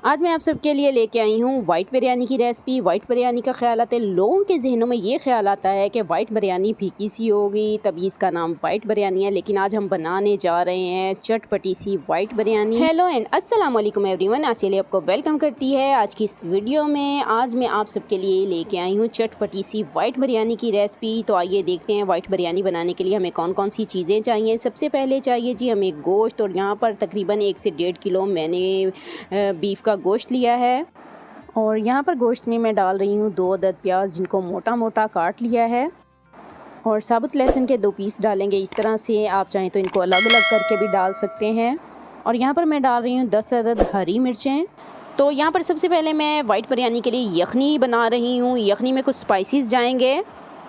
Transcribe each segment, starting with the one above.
आज मैं आप सबके लिए लेके आई हूँ वाइट बिरयानी की रेसिपी। वाइट बिरयानी का ख्याल आता है, लोगों के जहनों में ये ख्याल आता है कि वाइट बिरयानी फीकी सी होगी, तभी इसका नाम वाइट बिरयानी है। लेकिन आज हम बनाने जा रहे हैं चटपटी सी वाइट बिरयानी। हेलो एंड अस्सलाम वालेकुम एवरीवन, आसिया आपको वेलकम करती है आज की इस वीडियो में। आज मैं आप सबके लिए लेके आई हूँ चटपटी सी वाइट बिरयानी की रेसिपी। तो आइए देखते हैं वाइट बिरयानी बनाने के लिए हमें कौन कौन सी चीज़ें चाहिए। सबसे पहले चाहिए जी हमें गोश्त, और यहाँ पर तकरीबन 1 से 1.5 किलो मैंने बीफ का गोश्त लिया है। और यहाँ पर गोश्त में मैं डाल रही हूँ 2 अदद प्याज, जिनको मोटा मोटा काट लिया है। और साबुत लहसुन के 2 पीस डालेंगे इस तरह से। आप चाहें तो इनको अलग अलग करके भी डाल सकते हैं। और यहाँ पर मैं डाल रही हूँ 10 अदद हरी मिर्चें। तो यहाँ पर सबसे पहले मैं वाइट बिरयानी के लिए यखनी बना रही हूँ। यखनी में कुछ स्पाइसेस जाएंगे।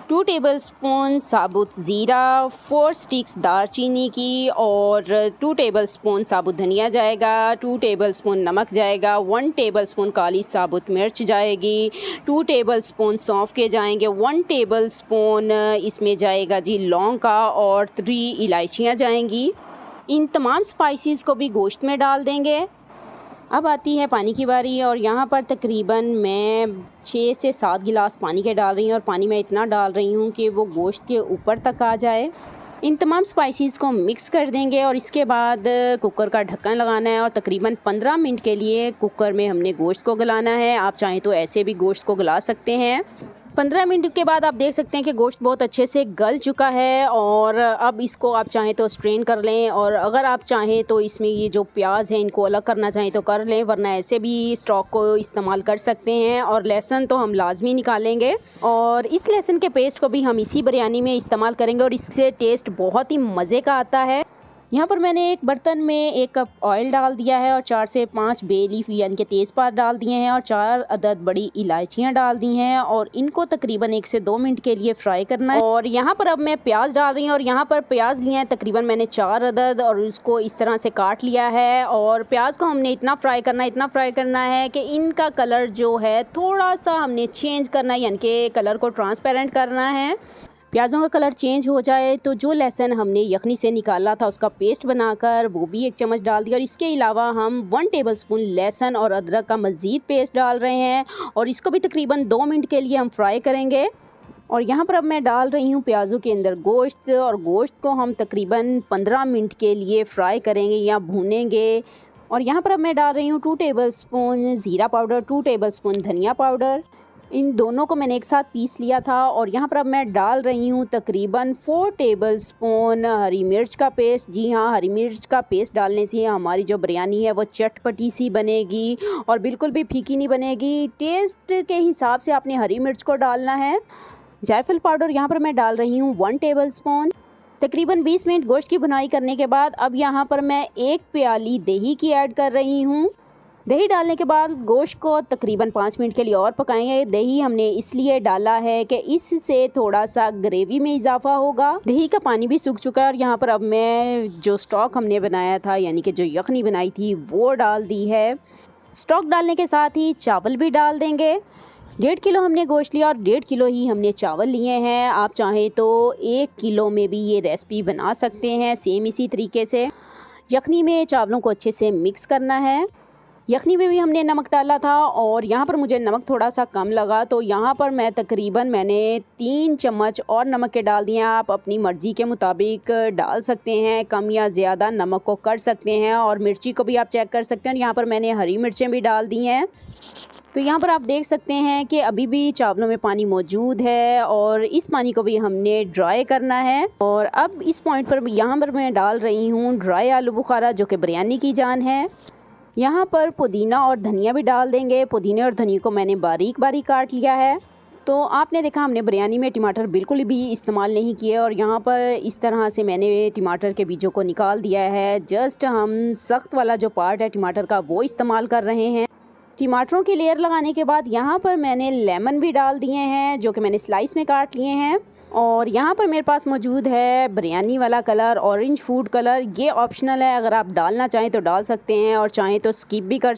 2 टेबलस्पून साबुत ज़ीरा, 4 स्टिक्स दालचीनी की, और 2 टेबलस्पून साबुत धनिया जाएगा, 2 टेबलस्पून नमक जाएगा, 1 टेबलस्पून काली साबुत मिर्च जाएगी, 2 टेबलस्पून सौंफ के जाएंगे, 1 टेबलस्पून इसमें जाएगा जी लौंग का, और 3 इलायचियाँ जाएंगी। इन तमाम स्पाइसेस को भी गोश्त में डाल देंगे। अब आती है पानी की बारी, और यहाँ पर तकरीबन मैं 6 से 7 गिलास पानी के डाल रही हूँ। और पानी मैं इतना डाल रही हूँ कि वो गोश्त के ऊपर तक आ जाए। इन तमाम स्पाइसेस को मिक्स कर देंगे, और इसके बाद कुकर का ढक्कन लगाना है, और तकरीबन 15 मिनट के लिए कुकर में हमने गोश्त को गलाना है। आप चाहें तो ऐसे भी गोश्त को गला सकते हैं। 15 मिनट के बाद आप देख सकते हैं कि गोश्त बहुत अच्छे से गल चुका है। और अब इसको आप चाहें तो स्ट्रेन कर लें, और अगर आप चाहें तो इसमें ये जो प्याज है इनको अलग करना चाहें तो कर लें, वरना ऐसे भी स्टॉक को इस्तेमाल कर सकते हैं। और लहसुन तो हम लाजमी निकालेंगे, और इस लहसुन के पेस्ट को भी हम इसी बिरयानी में इस्तेमाल करेंगे, और इससे टेस्ट बहुत ही मज़े का आता है। यहाँ पर मैंने एक बर्तन में 1 कप ऑयल डाल दिया है, और 4 से 5 बे लीफ यानी कि तेज़पात डाल दिए हैं, और 4 अदद बड़ी इलायचियाँ डाल दी हैं। और इनको तकरीबन 1 से 2 मिनट के लिए फ्राई करना है। और यहाँ पर अब मैं प्याज डाल रही हूँ, और यहाँ पर प्याज लिए हैं तकरीबन मैंने 4 अदद, और उसको इस तरह से काट लिया है। और प्याज को हमने इतना फ्राई करना है कि इनका कलर जो है थोड़ा सा हमने चेंज करना है, यानी कि कलर को ट्रांसपेरेंट करना है। प्याज़ों का कलर चेंज हो जाए तो जो लहसुन हमने यखनी से निकाला था उसका पेस्ट बनाकर वो भी 1 चम्मच डाल दिया। और इसके अलावा हम 1 टेबलस्पून लहसुन और अदरक का मज़ीद पेस्ट डाल रहे हैं, और इसको भी तकरीबन 2 मिनट के लिए हम फ्राई करेंगे। और यहाँ पर अब मैं डाल रही हूँ प्याज़ों के अंदर गोश्त, और गोश्त को हम तकरीबन 15 मिनट के लिए फ्राई करेंगे या भूनेंगे। और यहाँ पर अब मैं डाल रही हूँ 2 टेबलस्पून ज़ीरा पाउडर, 2 टेबलस्पून धनिया पाउडर। इन दोनों को मैंने एक साथ पीस लिया था। और यहाँ पर अब मैं डाल रही हूँ तकरीबन 4 टेबलस्पून हरी मिर्च का पेस्ट। जी हाँ, हरी मिर्च का पेस्ट डालने से हमारी जो बिरयानी है वो चटपटी सी बनेगी, और बिल्कुल भी फीकी नहीं बनेगी। टेस्ट के हिसाब से आपने हरी मिर्च को डालना है। जायफल पाउडर यहाँ पर मैं डाल रही हूँ 1 टेबलस्पून। तकरीबन 20 मिनट गोश्त की भुनाई करने के बाद अब यहाँ पर मैं 1 प्याली दही की ऐड कर रही हूँ। दही डालने के बाद गोश्त को तकरीबन 5 मिनट के लिए और पकाएंगे। दही हमने इसलिए डाला है कि इससे थोड़ा सा ग्रेवी में इजाफा होगा। दही का पानी भी सूख चुका है, और यहाँ पर अब मैं जो स्टॉक हमने बनाया था यानी कि जो यखनी बनाई थी वो डाल दी है। स्टॉक डालने के साथ ही चावल भी डाल देंगे। 1.5 किलो हमने गोश्त लिया, और 1.5 किलो ही हमने चावल लिए हैं। आप चाहें तो 1 किलो में भी ये रेसिपी बना सकते हैं सेम इसी तरीके से। यखनी में चावलों को अच्छे से मिक्स करना है। यखनी में भी हमने नमक डाला था, और यहाँ पर मुझे नमक थोड़ा सा कम लगा, तो यहाँ पर मैं तकरीबन मैंने 3 चम्मच और नमक के डाल दिए। आप अपनी मर्ज़ी के मुताबिक डाल सकते हैं, कम या ज़्यादा नमक को कर सकते हैं। और मिर्ची को भी आप चेक कर सकते हैं। यहाँ पर मैंने हरी मिर्चें भी डाल दी हैं। तो यहाँ पर आप देख सकते हैं कि अभी भी चावलों में पानी मौजूद है, और इस पानी को भी हमने ड्राई करना है। और अब इस पॉइंट पर यहाँ पर मैं डाल रही हूँ ड्राई आलू बुखारा, जो कि बिरयानी की जान है। यहाँ पर पुदीना और धनिया भी डाल देंगे। पुदीने और धनिया को मैंने बारीक बारीक काट लिया है। तो आपने देखा हमने बिरयानी में टमाटर बिल्कुल भी इस्तेमाल नहीं किए, और यहाँ पर इस तरह से मैंने टमाटर के बीजों को निकाल दिया है। जस्ट हम सख्त वाला जो पार्ट है टमाटर का वो इस्तेमाल कर रहे हैं। टमाटरों की लेयर लगाने के बाद यहाँ पर मैंने लेमन भी डाल दिए हैं, जो कि मैंने स्लाइस में काट लिए हैं। और यहाँ पर मेरे पास मौजूद है बिरयानी वाला कलर, ऑरेंज फूड कलर। ये ऑप्शनल है, अगर आप डालना चाहें तो डाल सकते हैं, और चाहें तो स्किप भी कर